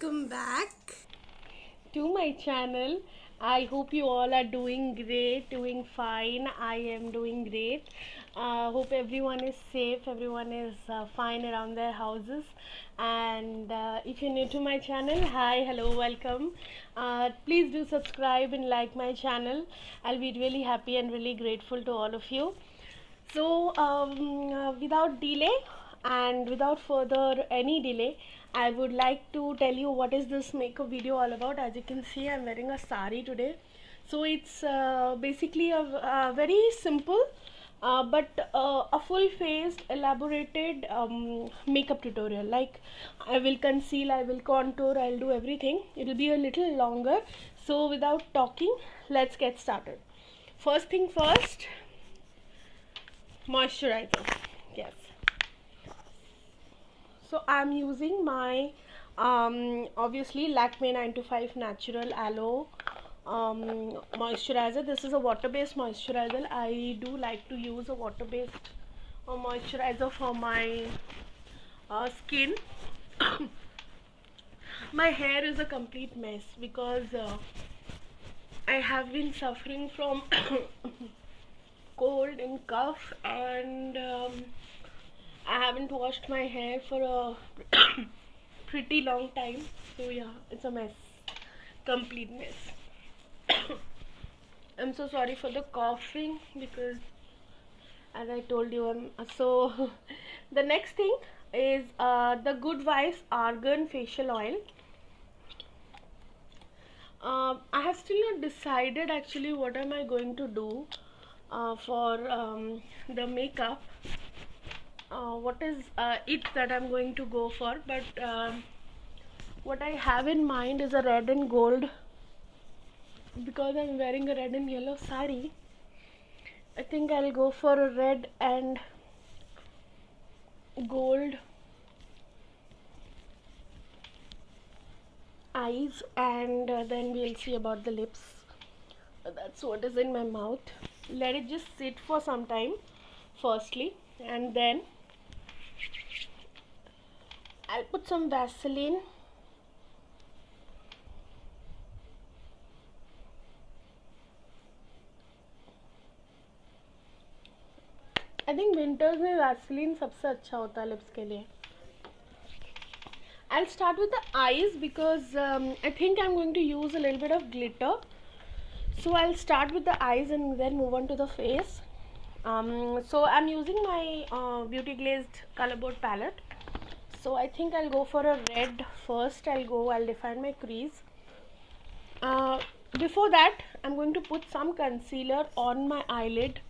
welcome back to my channel. I hope you all are doing great, doing fine. I am doing great. Hope everyone is safe, everyone is fine around their houses. And if you're new to my channel, hi, hello, welcome. Please do subscribe and like my channel. I'll be really happy and really grateful to all of you. So without delay and without further any delay, I would like to tell you what is this makeup video all about. As you can see, I'm wearing a sari today. So it's basically a very simple but a full-faced elaborated makeup tutorial. Like, I will conceal, I will contour, I'll do everything. It'll be a little longer. So without talking, let's get started. First thing first, moisturizer. Yes, so I'm using my obviously Lakme 925 natural aloe moisturizer. This is a water-based moisturizer. I do like to use a water-based moisturizer for my skin. My hair is a complete mess because I have been suffering from cold and cough, and I haven't washed my hair for a pretty long time. So yeah, it's a mess, complete mess. I'm so sorry for the coughing because, as I told you, so the next thing is the Good Vibes Argan facial oil. I have still not decided actually what am I going to do for the makeup. What is it that I'm going to go for, but what I have in mind is a red and gold, because I'm wearing a red and yellow sari. I think I'll go for a red and gold eyes, and then we'll see about the lips. That's what is in my mouth. Let it just sit for some time firstly, and then I'll put some Vaseline. I think winters में Vaseline सबसे अच्छा होता है lips के लिए. I'll start with the eyes because I think I'm going to use a little bit of glitter. So I'll start with the eyes and then move on to the face. So I'm using my Beauty Glazed Color Board palette. So I think I'll go for a red first. I'll define my crease. Before that, I'm going to put some concealer on my eyelid.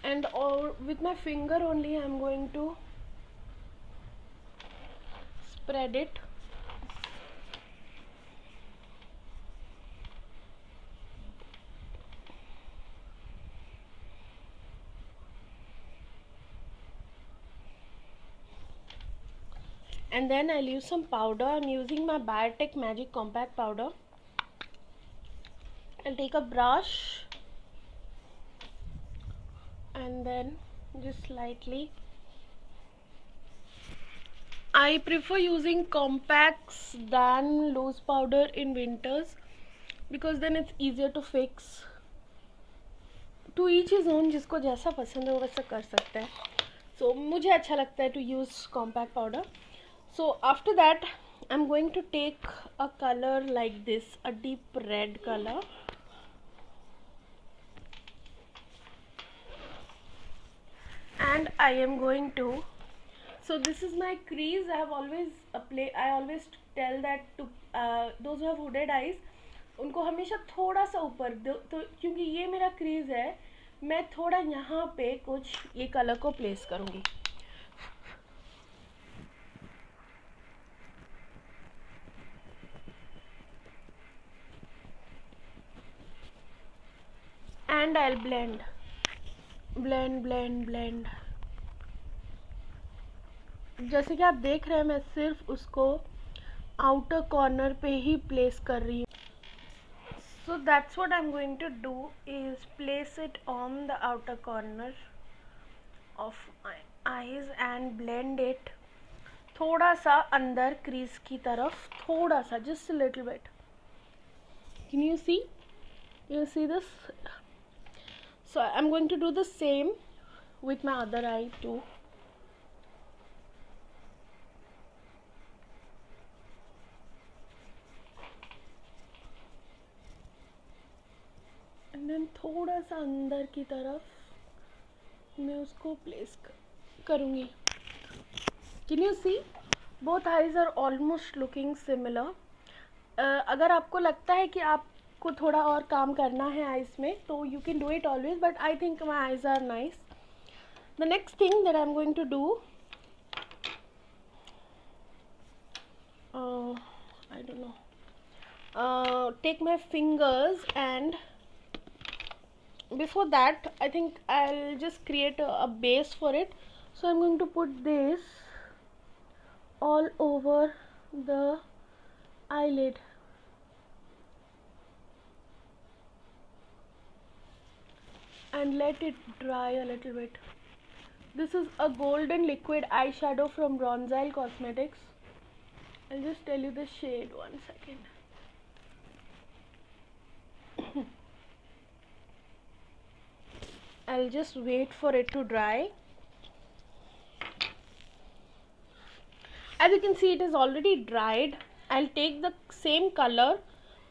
And with my finger only, I'm going to spread it. And then I'll use some powder. I'm using my Biotech Magic Compact Powder. I'll take a brush and then just slightly. I prefer using compacts than loose powder in winters because then it's easier to fix. To each his own, जिसको जैसा पसंद है वो वैसा कर सकता है. So मुझे अच्छा लगता है to use compact powder. So after that, I'm going to take a color like this, a deep red color. And I am going to, so this is my crease. I always tell that to those who have hooded eyes, उनको हमेशा थोड़ा सा ऊपर दो, तो क्योंकि ये मेरा क्रीज है, मैं थोड़ा यहाँ पे कुछ ये कलर को प्लेस करूँगी. And I'll blend. जैसे कि आप देख रहे हैं, मैं सिर्फ उसको आउटर कॉर्नर पे ही प्लेस कर रही हूँ. So that's what I'm going to do, is place it on the outer corner of my eyes and blend it थोड़ा सा अंदर क्रीज की तरफ, थोड़ा सा, just a little bit. Can you see? You see this? So I'm going to do the same with my other eye too. And then थोड़ा सा अंदर की तरफ मैं उसको प्लेस करूँगी. Can you see? Both eyes are almost looking similar. अगर आपको लगता है कि आपको थोड़ा और काम करना है आइज में, तो you can do it always, but I think my eyes are nice. The next thing that I'm going to do, I don't know, take my fingers, and before that I think I'll just create a base for it. So I'm going to put this all over the eyelid. And let it dry a little bit. This is a golden liquid eyeshadow from Bronzile Cosmetics. I'll just tell you the shade, one second. I'll just wait for it to dry. As you can see, it is already dried. I'll take the same color,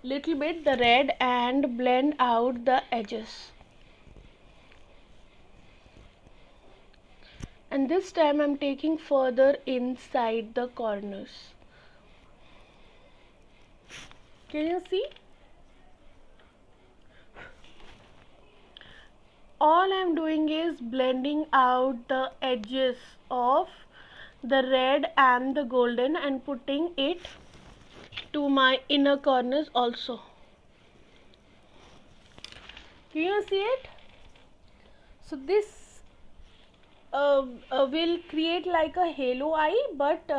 little bit the red, and blend out the edges. And this time I'm taking further inside the corners. Can you see? All I'm doing is blending out the edges of the red and the golden and putting it to my inner corners also. Can you see it? So this will create like a halo eye, but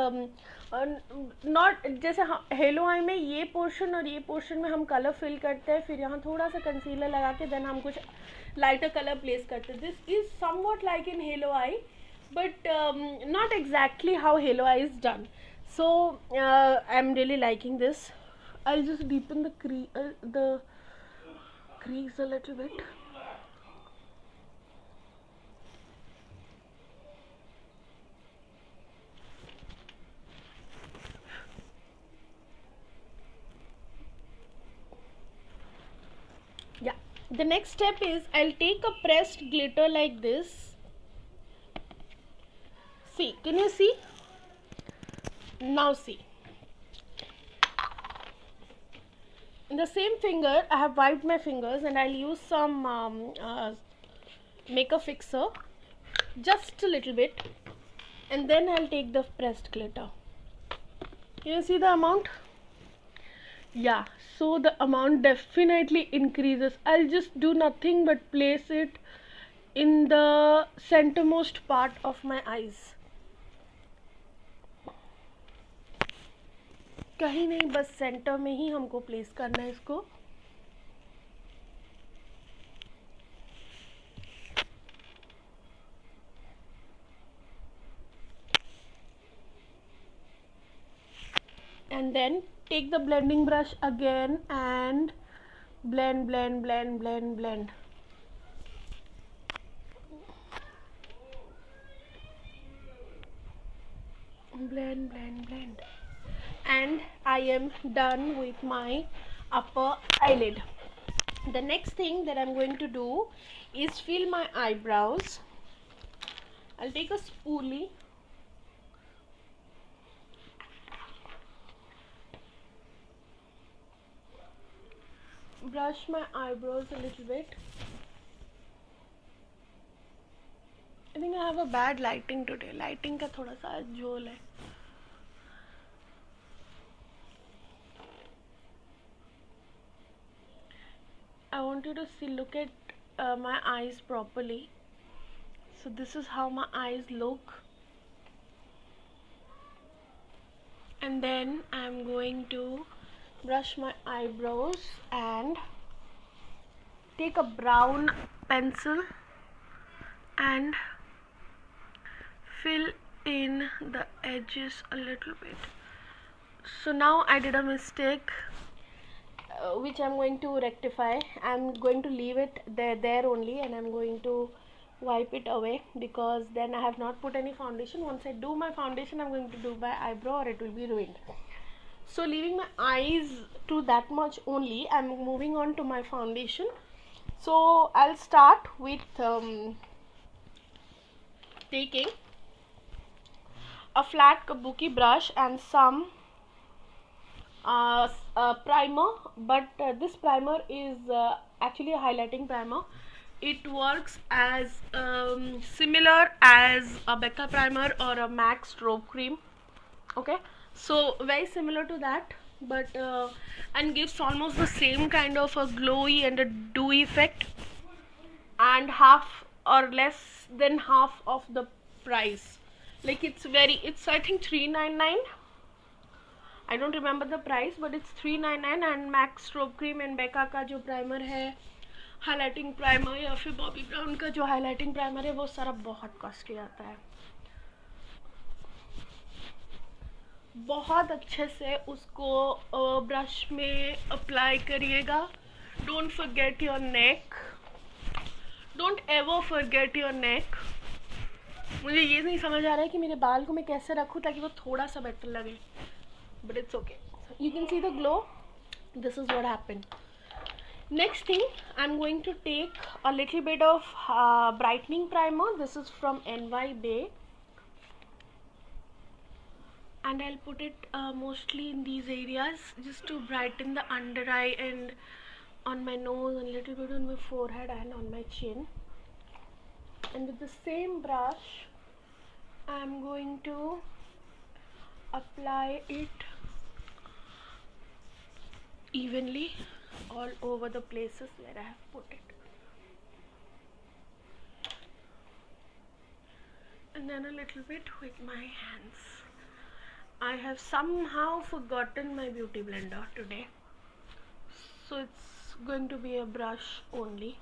not जैसे hello आई में ये portion और ये portion में हम colour fill करते हैं, फिर यहाँ थोड़ा सा कंसीलर लगा के देन हम कुछ लाइटर कलर प्लेस करते हैं. This is somewhat like in hello I, but not exactly how halo eye is done. So I'm really liking this. I'll just deepen the crease a little bit. Yeah, the next step is I'll take a pressed glitter like this. See, can you see? Now see. In the same finger, I have wiped my fingers and I'll use some makeup fixer, just a little bit, and then I'll take the pressed glitter. Can you see the amount? Yeah, so the amount definitely increases. I'll just do nothing but place it in the centermost part of my eyes. कहीं नहीं, बस centre में ही हमको place करना है इसको. And then take the blending brush again and blend, blend, blend, blend, blend. Blend, blend, blend. And I am done with my upper eyelid. The next thing that I'm going to do is fill my eyebrows. I'll take a spoolie. Brush my eyebrows a little bit. I think I have a bad lighting today. Lighting का थोड़ा सा झोल है. I want you to see, look at my eyes properly. So this is how my eyes look. and then I'm going to brush my eyebrows and take a brown pencil and fill in the edges a little bit. So now I did a mistake which I'm going to rectify. I'm going to leave it there only, and I'm going to wipe it away because then I have not put any foundation. Once I do my foundation, I'm going to do my eyebrow or it will be ruined. So leaving my eyes to that much only, I'm moving on to my foundation. So I'll start with taking a flat kabuki brush and some primer, but this primer is actually a highlighting primer. It works as similar as a Becca primer or a MAC strobe cream. Okay, so very similar to that, but and gives almost the same kind of a glowy and a dewy effect, and half or less than half of the price. Like it's I think $3.99. I don't remember the price, but it's $3.99. and MAC strobe cream and Becca का जो primer है, highlighting primer या फिर Bobby brown का जो highlighting primer है, वो सारा बहुत costly आता है. बहुत अच्छे से उसको ब्रश में अप्लाई करिएगा. Don't forget your neck. Don't ever forget your neck. मुझे ये नहीं समझ आ रहा है कि मेरे बाल को मैं कैसे रखूँ ताकि वो थोड़ा सा बेटर लगे. But it's okay. You can see the glow. This is what happened. Next thing, I'm going to take a little bit of brightening primer. This is from NY Bay, and I'll put it mostly in these areas just to brighten the under eye and on my nose and a little bit on my forehead and on my chin. And with the same brush, I'm going to apply it evenly all over the places where I have put it, and then a little bit with my hands. I have somehow forgotten my beauty blender today, so it's going to be a brush only.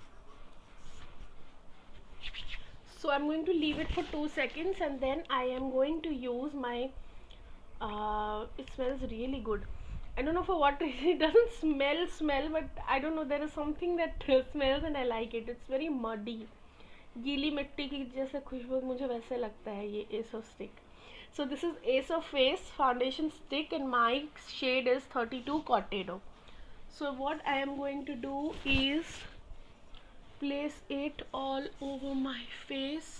So I'm going to leave it for 2 seconds, and then I am going to use my it smells really good. I don't know for what reason. It doesn't smell, but I don't know, there is something that smells and I like it. It's very muddy. गीली मिट्टी की जैसे खुशबू मुझे वैसे लगता है ये Ace of Stick. So this is Ace of Face foundation stick and my shade is 32 Cortado. So what I am going to do is place it all over my face.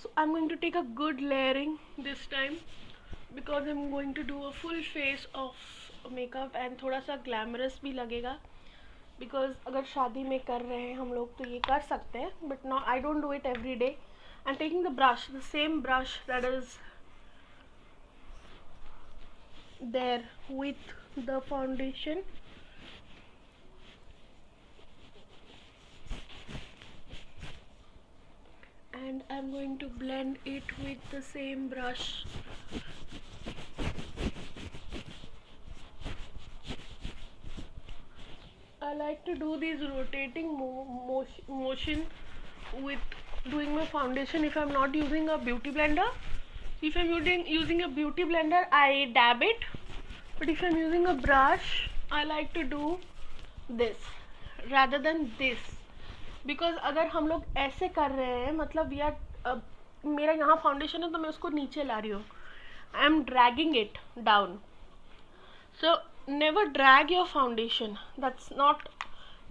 So I'm going to take a good layering this time, because I'm going to do a full face of makeup and थोड़ा सा glamorous भी लगेगा, because अगर शादी में कर रहे हैं हम लोग तो ये कर सकते हैं, but no, I don't do it every day. I'm taking the brush, the same brush that is there with the foundation, and I'm going to blend it with the same brush. I like to do these rotating motion with doing my foundation if I'm not using a beauty blender. If I'm using a beauty blender, I dab it, but if I'm using a brush, I like to do this rather than this, because अगर हम लोग ऐसे कर रहे हैं, मतलब यार मेरा यहाँ फाउंडेशन है तो मैं उसको नीचे ला रही हूँ. I am dragging it down. So never drag your foundation. That's not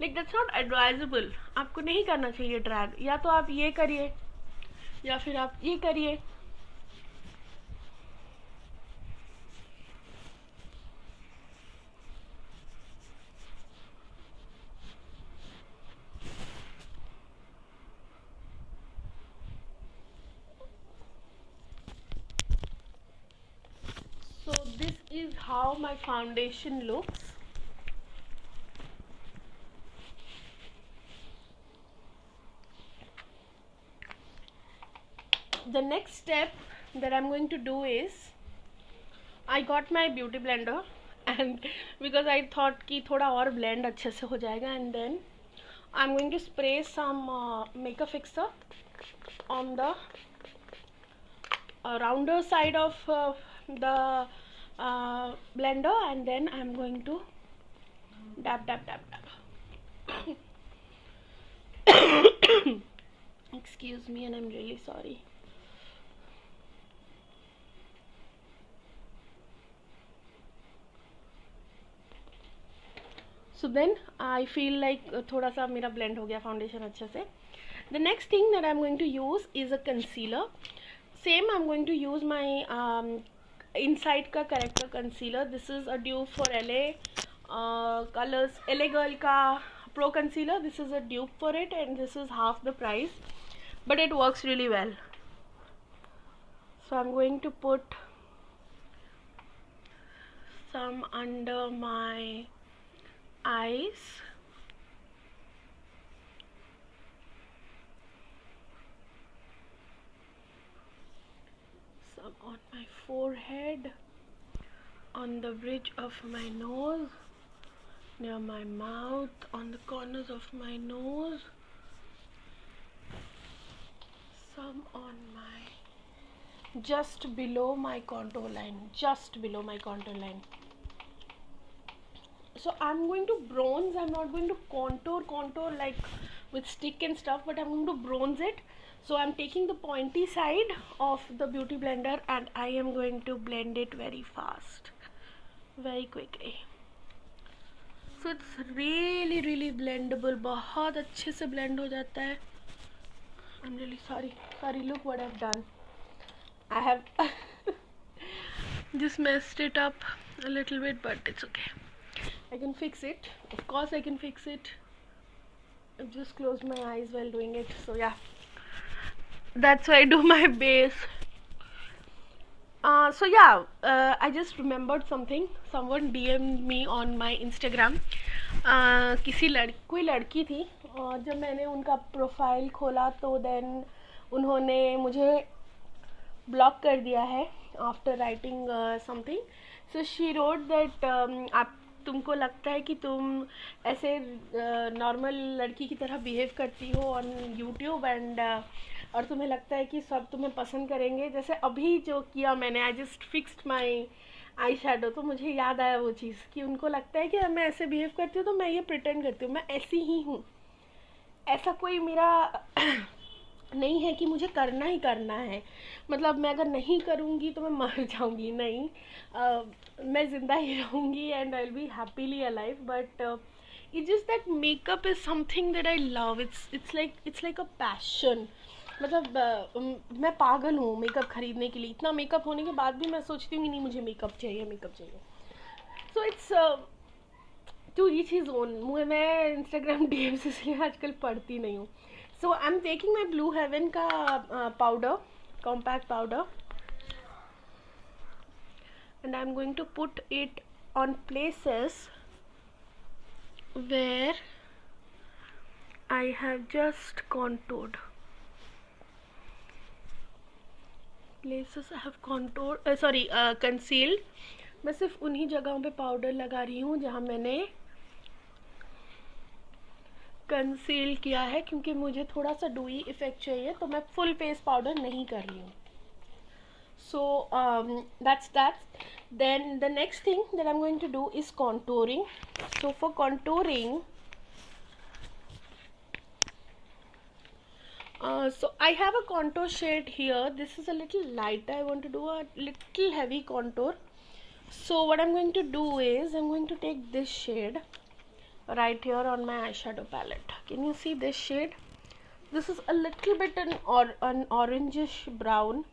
advisable. आपको नहीं करना चाहिए drag. या तो आप ये करिए या फिर आप ये करिए. So this is how my foundation looks. The next step that I'm going to do is, I got my beauty blender and because I thought कि थोड़ा और blend अच्छे से हो जाएगा, and then I'm going to spray some makeup fixer on the rounder side of the blender, and then I'm going to dab dab dab dab. Excuse me, and I'm really sorry. So then I feel like थोड़ा सा मेरा blend हो गया foundation अच्छे से. The next thing that I'm going to use is a concealer. Same, I'm going to use my inside का Corrector Concealer. This is a dupe for LA Colors LA Girl का Pro Concealer. This is a dupe for it, and this is half the price, but it works really well. So I'm going to put some under my eyes, some on my forehead, on the bridge of my nose, near my mouth, on the corners of my nose, some on my just below my contour line, just below my contour line. So I'm going to bronze. I'm not going to contour like with stick and stuff, but I'm going to bronze it. So I'm taking the pointy side of the beauty blender and I am going to blend it very fast, very quickly. So it's really really blendable. बहुत अच्छे से blend हो जाता है. I'm really sorry. Look what I've done. I have just messed it up a little bit, but it's okay. I can fix it. Of course I can fix it. I've just closed my eyes while doing it. So yeah, that's why I do my base. So yeah, I just remembered something. Someone DM'd me on my Instagram. कोई लड़की थी और जब मैंने उनका profile खोला तो then उन्होंने मुझे ब्लॉक कर दिया है after writing something. So she wrote that आप तुमको लगता है कि तुम ऐसे नॉर्मल लड़की की तरह बिहेव करती हो ऑन यूट्यूब एंड और तुम्हें लगता है कि सब तुम्हें पसंद करेंगे. जैसे अभी जो किया मैंने, I just fixed my eye shadow, तो मुझे याद आया वो चीज़ कि उनको लगता है कि मैं ऐसे बिहेव करती हूँ तो मैं ये प्रिटेंड करती हूँ, मैं ऐसी ही हूँ. ऐसा कोई मेरा नहीं है कि मुझे करना ही करना है. मतलब मैं अगर नहीं करूँगी तो मैं मर जाऊँगी. नहीं, मैं ज़िंदा ही रहूँगी and I will be happily alive. But it's just that makeup is something that I love. It's like a passion. मतलब मैं पागल हूँ मेकअप ख़रीदने के लिए. इतना मेकअप होने के बाद भी मैं सोचती हूँ कि नहीं मुझे मेकअप चाहिए. So it's to reach his own. मैं इंस्टाग्राम DMs इसलिए आजकल पढ़ती नहीं हूँ. So I'm taking my Blue Heaven का powder, compact powder, and I'm going to put it on places where I have just contoured. Places I have contoured, concealed. मैं सिर्फ उन्हीं जगहों पे पाउडर लगा रही हूँ जहाँ मैंने कंसील किया है, क्योंकि मुझे थोड़ा सा डूई इफेक्ट चाहिए, तो मैं फुल फेस पाउडर नहीं कर रही हूँ. So that's then the next thing that I am going to do is contouring. So for contouring so I have a contour shade here. This is a little light. I want to do a little heavy contour. So what I'm going to do is I'm going to take this shade right here on my eyeshadow palette. Can you see this shade? This is a little bit an orangish brown.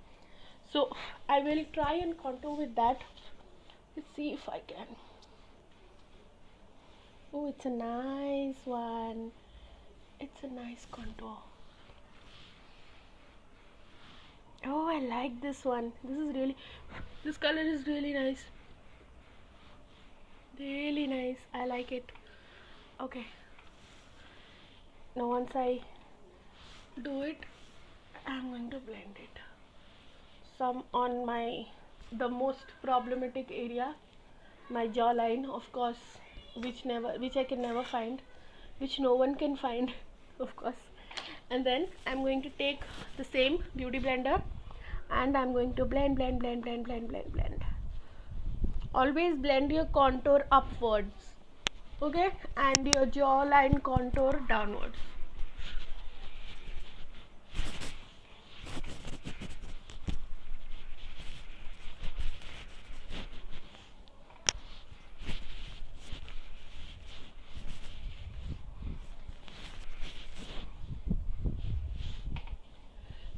So I will try and contour with that. Let's see if I can. Oh, it's a nice one. It's a nice contour. Oh, I like this one. This color is really nice. Really nice. I like it. Okay. Now once I do it, I'm going to blend it. some on the most problematic area, my jawline, of course, which I can never find, which no one can find, of course. And then I'm going to take the same beauty blender and I'm going to blend. Always blend your contour upwards, okay, and your jawline contour downwards.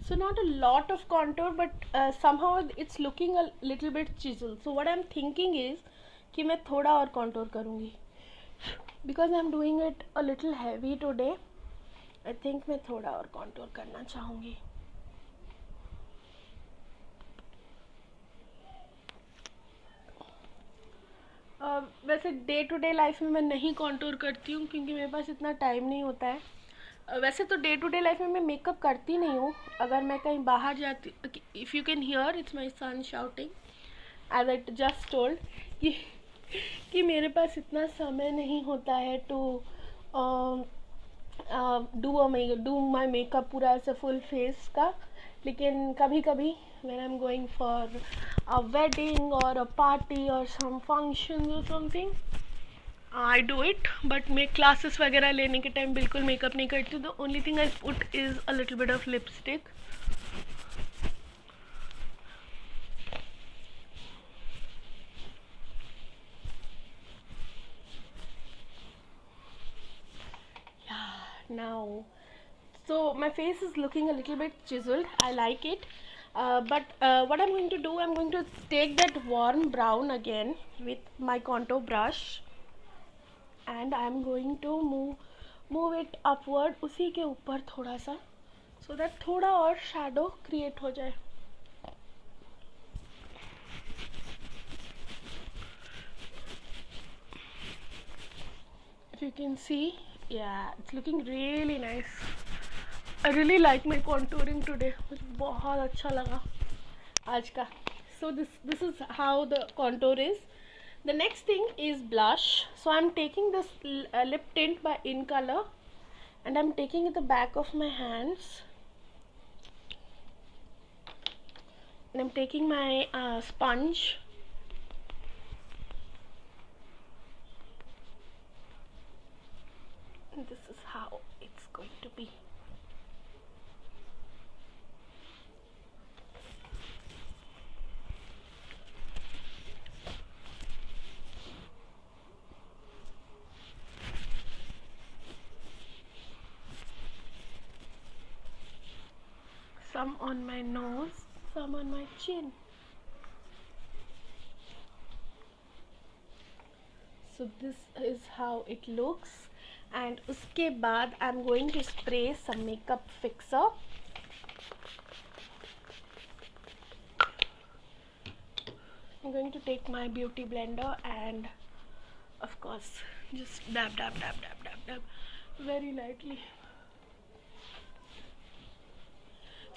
So not a lot of contour, but somehow it's looking a little bit chiseled. So what I'm thinking is कि मैं थोड़ा और contour करूँगी, because I'm doing it a little heavy today. I think मैं थोड़ा और contour करना चाहूँगी. वैसे डे टू डे लाइफ में मैं नहीं contour करती हूँ क्योंकि मेरे पास इतना टाइम नहीं होता है. वैसे तो डे टू डे लाइफ में मैं मेकअप करती नहीं हूँ. अगर मैं कहीं बाहर जाती, if you can hear, it's my son shouting as I just told कि मेरे पास इतना समय नहीं होता है टू डू माई मेकअप पूरा ऐसे फुल फेस का. लेकिन कभी कभी when I'm going for a wedding or a party or some function or something, I do it. But मैं क्लासेस वगैरह लेने के टाइम बिल्कुल मेकअप नहीं करती. The only thing I put is a little bit of lipstick. Yeah, now so my face is looking a little bit chiseled. I like it. But what I'm going to do, I'm going to take that warm brown again with my contour brush and I'm going to move it upward उसी के ऊपर थोड़ा सा, so that थोड़ा और shadow create हो जाए. If you can see, yeah, it's looking really nice. I really like my contouring today. मुझे बहुत अच्छा लगा आज का. So this is how the contour is. The next thing is blush. So I'm taking this lip tint by In Color and I'm taking it the back of my hands and I'm taking my sponge and this is how it's going to be. Some on my nose, some on my chin. So this is how it looks. And उसके बाद I'm going to spray some makeup fixer. I'm going to take my beauty blender and of course just dab very lightly.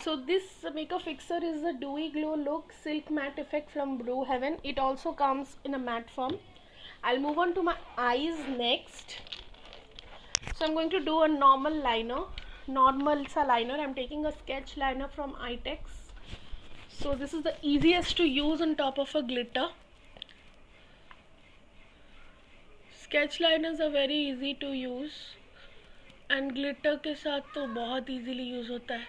So this makeup fixer is the Dewy Glow Look Silk Matte Effect from Blue Heaven. It also comes in a matte form. I'll move on to my eyes next. So I'm going to do a normal liner, normal sa liner. I'm taking a sketch liner from Itex. So this is the easiest to use on top of a glitter. Sketch liners are very easy to use and glitter के साथ तो बहुत easily use होता है.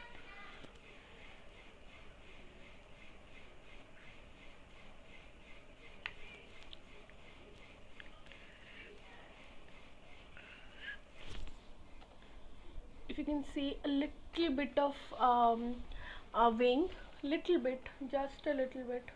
If you can see a little bit of a wing, little bit, just a little bit.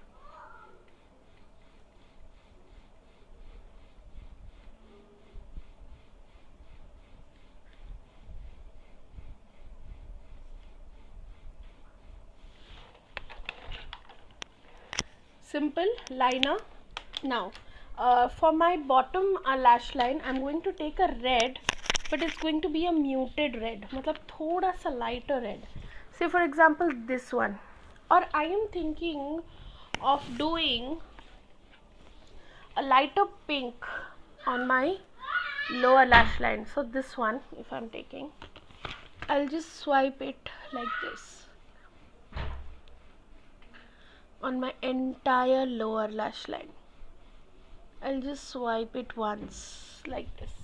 Simple liner. Now for my bottom lash line I'm going to take a red, but it's going to be a muted red, मतलब थोड़ा सा lighter red. Say for example this one, or I am thinking of doing a lighter pink on my lower lash line. So this one, if I'm taking, I'll just swipe it like this on my entire lower lash line. I'll just swipe it once like this.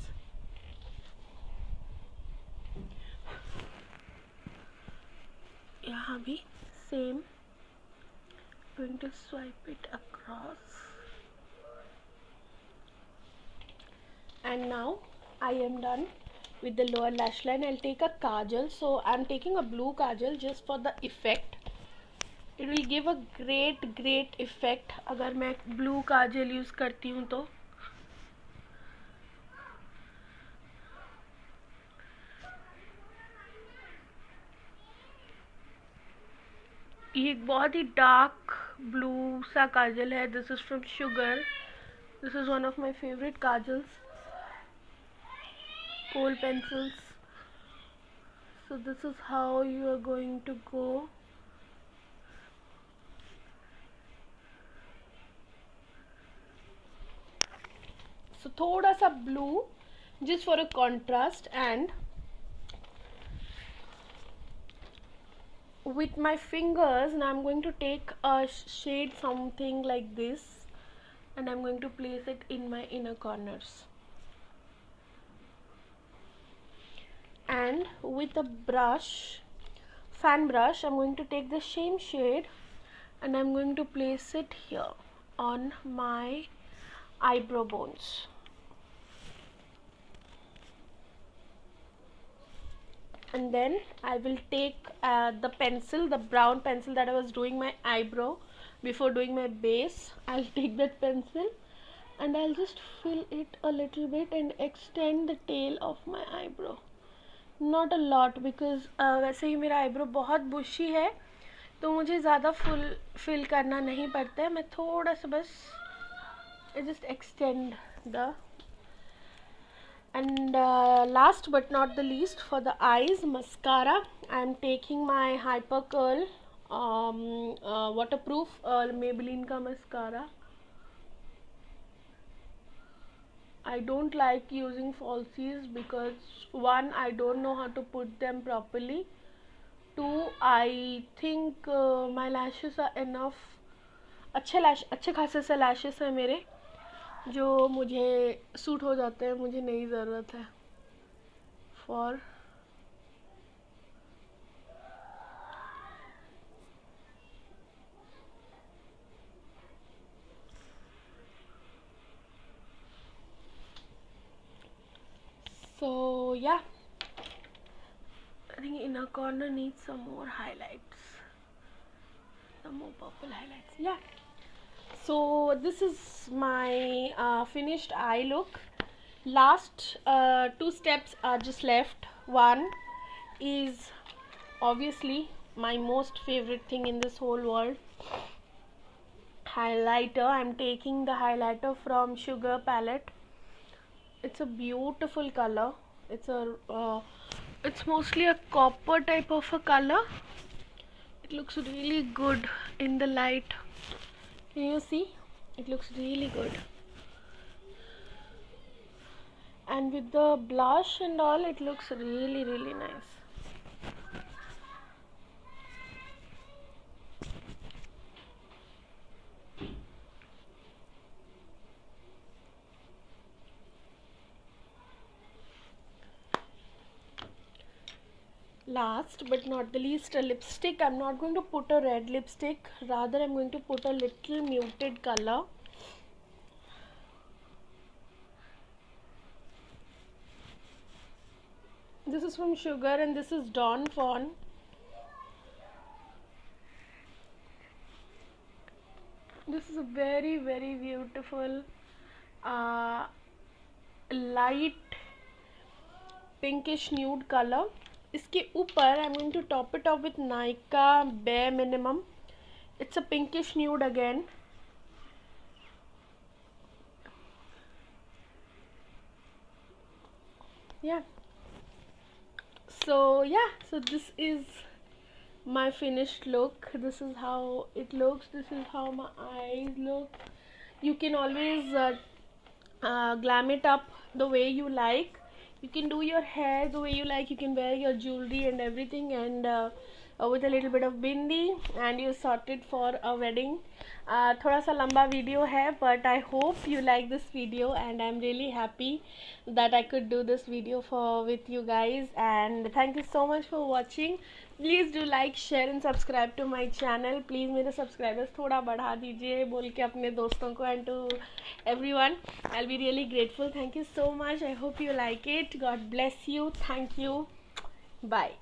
यहाँ भी same, going to swipe it across. And now I am done with the lower lash line. I'll take a kajal. So I'm taking a blue kajal just for the effect. It will give a great effect अगर मैं blue kajal use करती हूँ तो. ये एक बहुत ही dark blue सा काजल है. This is from Sugar. This is one of my favourite kajals, kohl pencils. So this is how you are going to go. So थोड़ा सा blue just for a contrast, and with my fingers now I'm going to take a shade something like this, and I'm going to place it in my inner corners. And with a brush, fan brush, I'm going to take the same shade and I'm going to place it here on my eyebrow bones. And then I will take the pencil, the brown pencil that I was doing my eyebrow before doing my base. I'll take that pencil and I'll just fill it a little bit and extend the tail of my eyebrow. Not a lot, because वैसे ही मेरा eyebrow बहुत bushy है तो मुझे ज़्यादा fill करना नहीं पड़ता है. मैं थोड़ा सा बस I just extend the. And last but not the least, for the eyes, mascara. I am taking my Hyper Curl waterproof Maybelline ka mascara. I don't like using falsies because one, I don't know how to put them properly. Two, I think my lashes are enough. अच्छे खासे से lashes है मेरे जो मुझे suit हो जाते हैं. मुझे नहीं ज़रूरत है for so yeah, I think inner corner needs some more highlights, some more purple highlights. Yeah, so this is my finished eye look. Last 2 steps are just left. One is obviously my most favorite thing in this whole world, highlighter. I'm taking the highlighter from Sugar palette. It's a beautiful color. It's mostly a copper type of a color. It looks really good in the light. Can you see? It looks really good. And with the blush and all, it looks really nice. Last but not the least, a lipstick. I'm not going to put a red lipstick, rather I'm going to put a little muted color. This is from Sugar and this is Dawn Fawn. This is a very beautiful light pinkish nude color. इसके ऊपर I'm going to top it off with Nykaa Bare Minimum. It's a pinkish nude again. Yeah. So yeah, so this is my finished look. This is how it looks. This is how my eyes look. You can always glam it up the way you like. You can do your hair the way you like. You can wear your jewelry and everything, and with a little bit of bindi, and you sorted for a wedding. थोड़ा सा लंबा video है, but I hope you like this video, and I'm really happy that I could do this video with you guys, and thank you so much for watching. Please do like, share and subscribe to my channel. Please मेरे subscribers थोड़ा बढ़ा दीजिए बोल के अपने दोस्तों को, and to everyone, I'll be really grateful. Thank you so much. I hope you like it. God bless you. Thank you. Bye.